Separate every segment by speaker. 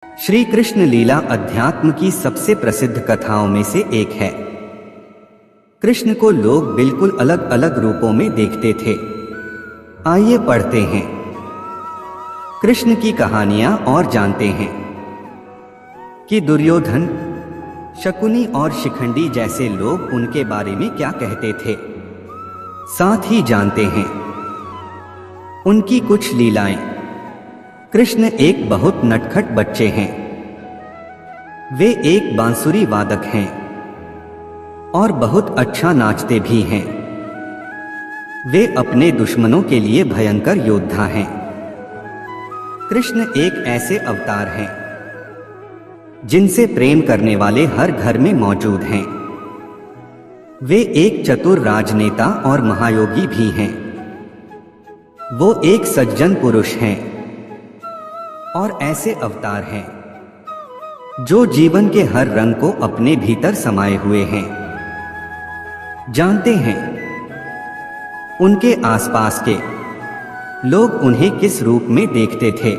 Speaker 1: श्री कृष्ण लीला अध्यात्म की सबसे प्रसिद्ध कथाओं में से एक है। कृष्ण को लोग बिल्कुल अलग अलग रूपों में देखते थे। आइए पढ़ते हैं कृष्ण की कहानियां और जानते हैं कि दुर्योधन, शकुनी और शिखंडी जैसे लोग उनके बारे में क्या कहते थे। साथ ही जानते हैं उनकी कुछ लीलाएं। कृष्ण एक बहुत नटखट बच्चे हैं। वे एक बांसुरी वादक हैं और बहुत अच्छा नाचते भी हैं। वे अपने दुश्मनों के लिए भयंकर योद्धा हैं। कृष्ण एक ऐसे अवतार हैं जिनसे प्रेम करने वाले हर घर में मौजूद हैं। वे एक चतुर राजनेता और महायोगी भी हैं। वो एक सज्जन पुरुष हैं और ऐसे अवतार हैं जो जीवन के हर रंग को अपने भीतर समाये हुए हैं। जानते हैं उनके आसपास के लोग उन्हें किस रूप में देखते थे।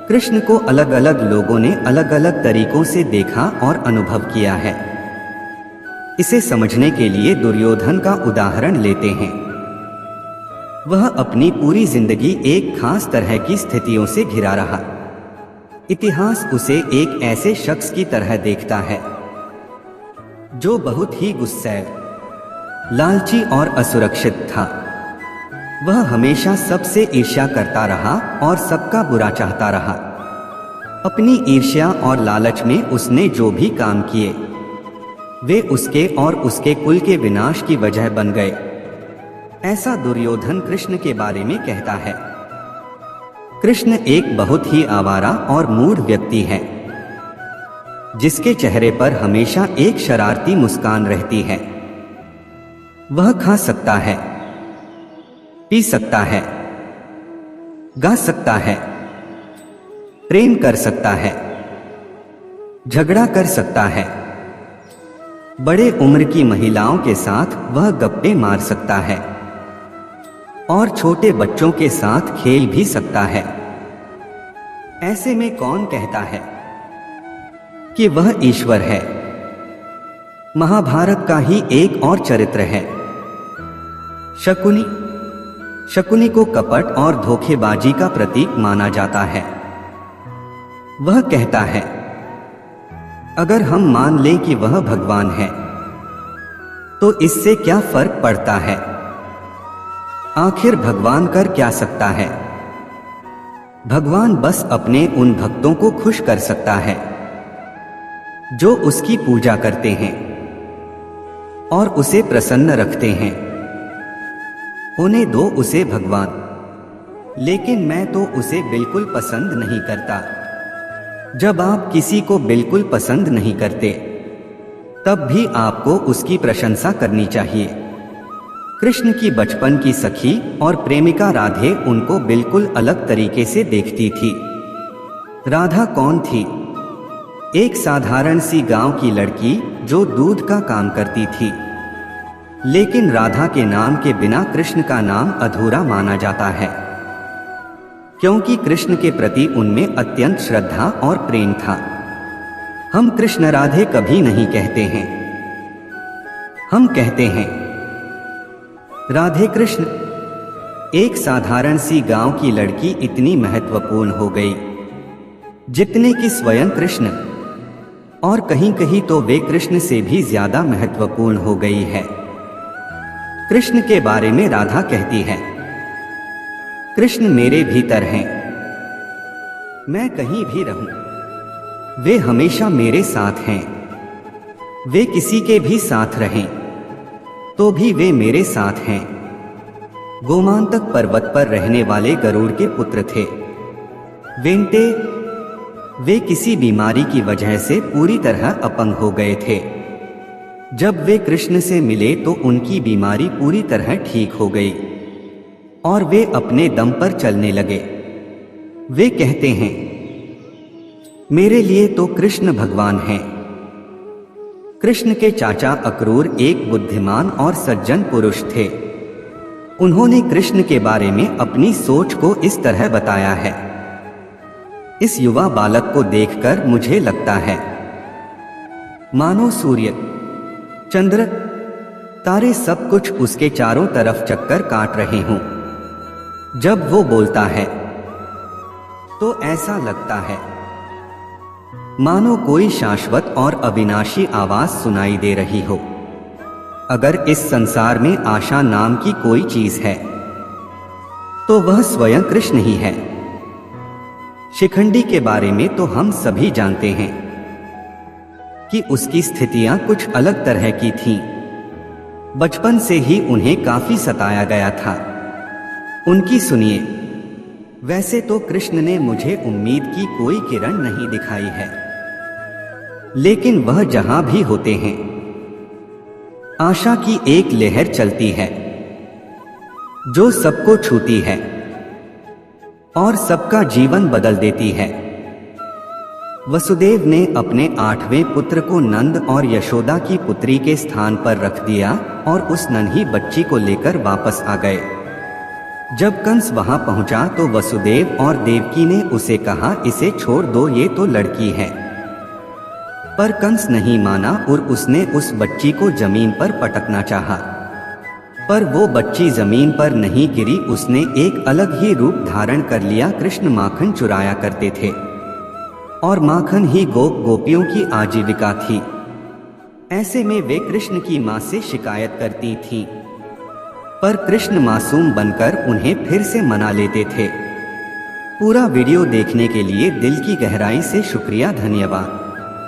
Speaker 1: कृष्ण को अलग अलग लोगों ने अलग अलग तरीकों से देखा और अनुभव किया है। इसे समझने के लिए दुर्योधन का उदाहरण लेते हैं। वह अपनी पूरी जिंदगी एक खास तरह की स्थितियों से घिरा रहा। इतिहास उसे एक ऐसे शख्स की तरह देखता है जो बहुत ही गुस्सैल, लालची और असुरक्षित था। वह हमेशा सबसे ईर्ष्या करता रहा और सबका बुरा चाहता रहा। अपनी ईर्ष्या और लालच में उसने जो भी काम किए वे उसके और उसके कुल के विनाश की वजह बन गए। ऐसा दुर्योधन कृष्ण के बारे में कहता है। कृष्ण एक बहुत ही आवारा और मूढ़ व्यक्ति है जिसके चेहरे पर हमेशा एक शरारती मुस्कान रहती है। वह खा सकता है, पी सकता है, गा सकता है, प्रेम कर सकता है, झगड़ा कर सकता है। बड़े उम्र की महिलाओं के साथ वह गप्पे मार सकता है और छोटे बच्चों के साथ खेल भी सकता है। ऐसे में कौन कहता है कि वह ईश्वर है। महाभारत का ही एक और चरित्र है शकुनी। शकुनी को कपट और धोखेबाजी का प्रतीक माना जाता है। वह कहता है, अगर हम मान लें कि वह भगवान है तो इससे क्या फर्क पड़ता है। आखिर भगवान कर क्या सकता है। भगवान बस अपने उन भक्तों को खुश कर सकता है जो उसकी पूजा करते हैं और उसे प्रसन्न रखते हैं। होने दो उसे भगवान, लेकिन मैं तो उसे बिल्कुल पसंद नहीं करता। जब आप किसी को बिल्कुल पसंद नहीं करते तब भी आपको उसकी प्रशंसा करनी चाहिए। कृष्ण की बचपन की सखी और प्रेमिका राधे उनको बिल्कुल अलग तरीके से देखती थी। राधा कौन थी? एक साधारण सी गांव की लड़की जो दूध का काम करती थी। लेकिन राधा के नाम के बिना कृष्ण का नाम अधूरा माना जाता है, क्योंकि कृष्ण के प्रति उनमें अत्यंत श्रद्धा और प्रेम था। हम कृष्ण राधे कभी नहीं कहते हैं, हम कहते हैं राधे कृष्ण। एक साधारण सी गांव की लड़की इतनी महत्वपूर्ण हो गई जितने कि स्वयं कृष्ण, और कहीं कहीं तो वे कृष्ण से भी ज्यादा महत्वपूर्ण हो गई है। कृष्ण के बारे में राधा कहती है, कृष्ण मेरे भीतर हैं। मैं कहीं भी रहूं वे हमेशा मेरे साथ हैं। वे किसी के भी साथ रहें तो भी वे मेरे साथ हैं। गोमांतक पर्वत पर रहने वाले गरुड़ के पुत्र थे वेंटे। वे किसी बीमारी की वजह से पूरी तरह अपंग हो गए थे। जब वे कृष्ण से मिले तो उनकी बीमारी पूरी तरह ठीक हो गई और वे अपने दम पर चलने लगे। वे कहते हैं, मेरे लिए तो कृष्ण भगवान हैं। कृष्ण के चाचा अक्रूर एक बुद्धिमान और सज्जन पुरुष थे। उन्होंने कृष्ण के बारे में अपनी सोच को इस तरह बताया है, इस युवा बालक को देखकर मुझे लगता है मानो सूर्य, चंद्र, तारे सब कुछ उसके चारों तरफ चक्कर काट रहे हों। जब वो बोलता है तो ऐसा लगता है मानो कोई शाश्वत और अविनाशी आवाज सुनाई दे रही हो। अगर इस संसार में आशा नाम की कोई चीज है तो वह स्वयं कृष्ण ही है। शिखंडी के बारे में तो हम सभी जानते हैं कि उसकी स्थितियां कुछ अलग तरह की थीं। बचपन से ही उन्हें काफी सताया गया था। उनकी सुनिए, वैसे तो कृष्ण ने मुझे उम्मीद की कोई किरण नहीं दिखाई है, लेकिन वह जहां भी होते हैं आशा की एक लहर चलती है जो सबको छूती है और सबका जीवन बदल देती है। वसुदेव ने अपने 8वें पुत्र को नंद और यशोदा की पुत्री के स्थान पर रख दिया और उस नन्ही बच्ची को लेकर वापस आ गए। जब कंस वहां पहुंचा तो वसुदेव और देवकी ने उसे कहा, इसे छोड़ दो, ये तो लड़की है। पर कंस नहीं माना और उसने उस बच्ची को जमीन पर पटकना चाहा, पर वो बच्ची जमीन पर नहीं गिरी। उसने एक अलग ही रूप धारण कर लिया। कृष्ण माखन चुराया करते थे और माखन ही गोपियों की आजीविका थी। ऐसे में वे कृष्ण की मां से शिकायत करती थीं, पर कृष्ण मासूम बनकर उन्हें फिर से मना लेते थे। पूरा वीडियो देखने के लिए दिल की गहराई से शुक्रिया, धन्यवाद।